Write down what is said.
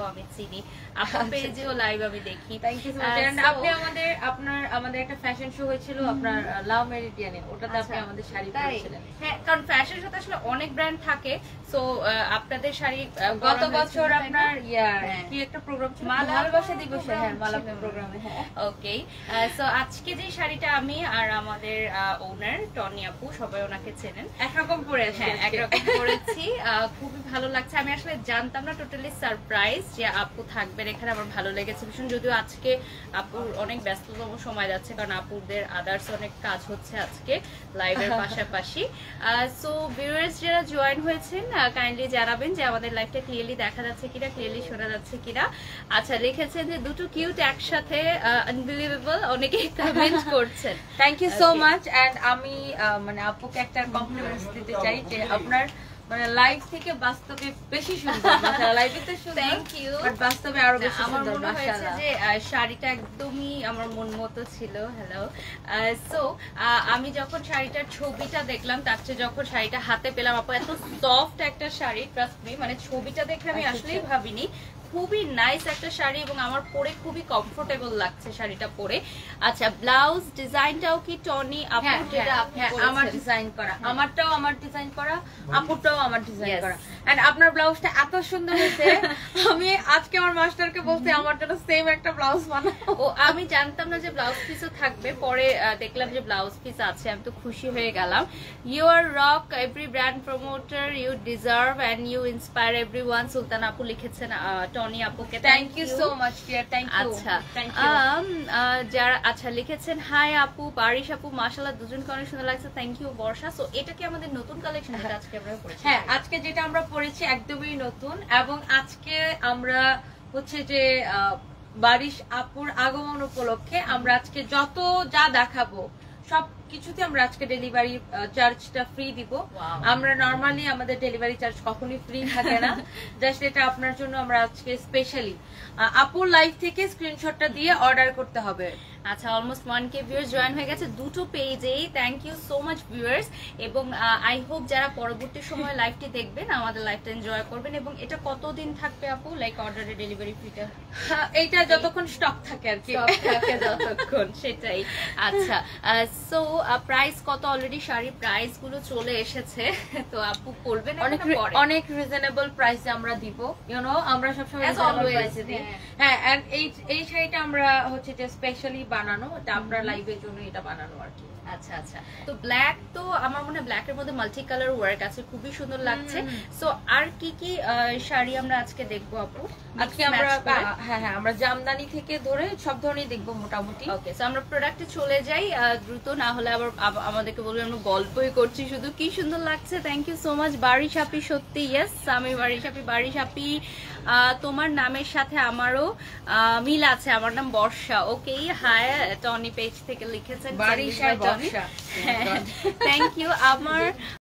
পেজটাও আমি চিনি, আপুর পেজেও লাইভ আমি দেখি। Thank you so much. And আপনি আমাদের একটা ফ্যাশন শো হয়েছিল আপনার লাভ মেরিডিয়ানে, ওটাতে আপনি আমাদের শাড়ি পরেছিলেন। হ্যাঁ, কারণ ফ্যাশন শোতে আসলে অনেক ব্র্যান্ড থাকে, সো আপনাদের শাড়ি গত বছর আপনার কি একটা প্রোগ্রাম ছিল, ভালোবাসা দিবসে। হ্যাঁ, মালা প্রোগ্রামে। হ্যাঁ, ওকে। সো আজকে যে শাড়িটা আমি আর আমাদের ওনার টনি আপু, সবাই ওনাকে চেনেন, একরকম পরে আছে। হ্যাঁ, একরকম পরেছি। খুবই ভালো লাগছে। আমি আসলে জানতাম না, টোটালি সারপ্রাইজ যে আপু থাকবেন এখানে। আমার ভালো লেগেছে ভীষণ, যদিও আজকে আপুর অনেক ব্যস্ততম সময় যাচ্ছে, কারণ আপুদের আদার্স অনেক কাজ হচ্ছে আজকে লাইভের পাশাপাশি। সো ভিউয়ার্স যারা জয়েন হয়েছেন, কাইন্ডলি জানাবেন যে আমাদের লাইভটা ক্লিয়ারলি দেখা যাচ্ছে কিনা, ক্লিয়ারলি শোনা যাচ্ছে কিনা। আচ্ছা, লিখেছেন যে দুটো কিউট একসাথে, আনবিলিভেবল, অনেকেই কমেন্ট করছেন। Thank you so much. And আমি মানে আপুকে একটা কমপ্লিমেন্টস দিতে চাই যে আপনার মানে লাইভ থেকে বাস্তবে বেশি সুন্দর। মাশাআল্লাহ, লাইভে তো সুন্দর, থ্যাংক ইউ, বাট বাস্তবে আরো বেশি আমার সুন্দর। মনে হয়েছে যে শাড়িটা একদমই আমার মন মতো ছিল। হ্যালো। সো আমি যখন শাড়িটার ছবিটা দেখলাম, তার চেয়ে যখন শাড়িটা হাতে পেলাম, আপু এত সফট একটা শাড়ি, ট্রাস্ট মি, মানে ছবিটা দেখে আমি আসলেই ভাবিনি। খুবই নাইস একটা শাড়ি এবং আমার পরে খুবই কমফোর্টেবল লাগছে শাড়িটা পরে। আচ্ছা, ব্লাউজ ডিজাইনটাও কি টনি আপু যেটা আপনি করেছেন? আমার ডিজাইন করা, আমারটাও আমার ডিজাইন করা, আপুরটাও আমার ডিজাইন করা। এন্ড আপনার ব্লাউজটা এত সুন্দর হয়েছে, আমি আজকে আমার মাস্টারকে বলতে আমার জন্য সেম একটা ব্লাউজ বানাও। ও, আমি জানতাম না যে ব্লাউজ পিসও থাকবে, পরে দেখলাম যে ব্লাউজ পিস আছে, আমি তো খুশি হয়ে গেলাম। You are rock, every brand promoter, you deserve and you inspire everyone, Sultan আপু লিখেছেন টনি আপুকে। Thank you so much dear, thank you. আচ্ছা, যারা আচ্ছা লিখেছেন হাই আপু, বারিশ আপু, মাশাআল্লাহ দুজনকে অনেক সুন্দর লাগছে, থ্যাংক ইউ বর্ষা। সো এটা কি আমাদের নতুন কালেকশন যেটা আজকে আমরা পরেছি? হ্যাঁ, আজকে যেটা আমরা পরেছি একদমই নতুন, এবং আজকে আমরা হচ্ছে যে বারিশ আপুর আগমন উপলক্ষে আমরা আজকে যত যা দেখাবো সব কিছুতে আমরা আজকে ডেলিভারি চার্জটা ফ্রি দিব। আমরা নরমালি আমাদের ডেলিভারি চার্জ কখনোই ফ্রি থাকে না, জাস্ট এটা আপনার জন্য আমরা আজকে স্পেশালি আপুর লাইভ থেকে স্ক্রিনশটটা দিয়ে অর্ডার করতে হবে। আচ্ছা, অলমোস্ট 1K ভিউয়ার্স জয়েন হয়ে গেছে দুটো পেজেই। Thank you so much viewers, এবং আই হোপ যারা পরবর্তী সময় লাইভটি দেখবেন আমাদের লাইভটা এনজয় করবেন। এবং এটা কতদিন থাকবে আপু, লাইক অর্ডারে ডেলিভারি ফ্রিটা? এইটা যতক্ষণ স্টক থাকে আর কি, স্টক থাকে যতক্ষণ, সেটাই। আচ্ছা, সো প্রাইস কত? অলরেডি শাড়ি প্রাইস গুলো চলে এসেছে, তো আপু বলবেন অনেক রিজনেবল প্রাইসে আমরা দিব, ইউ নো, আমরা সবসময় রিজনেবল প্রাইসে দিই। হ্যাঁ, এন্ড এই শাড়িটা আমরা হচ্ছে যে স্পেশালি বানানো, এটা আমরা লাইভের জন্য এটা বানানো আর কি। আচ্ছা আচ্ছা, তো ব্ল্যাক, তো আমার মনে হয় ব্ল্যাকের মধ্যে মাল্টি কালার ওয়ার্ক আছে, খুবই সুন্দর লাগছে। সো আর কি কি শাড়ি আমরা আজকে দেখবো আপু? আজকে আমরা আমরা জামদানি থেকে ধরে সব ধরনের দেখবো মোটামুটি। ওকে, সো আমরা প্রোডাক্টে চলে যাই দ্রুত, না হলে আবার আমাদেরকে বলবে আমরা গল্পই করছি শুধু। কি সুন্দর লাগছে, থ্যাংক ইউ সো মাচ বারিশ আপি, সত্যি ইয়েস আমি বারিশ আপি, তোমার নামের সাথে আমারও মিল আছে, আমার নাম বর্ষা। ওকে, হাই টনি পেজ থেকে লিখেছেন বারিশ আর বর্ষা। Thank you. আমার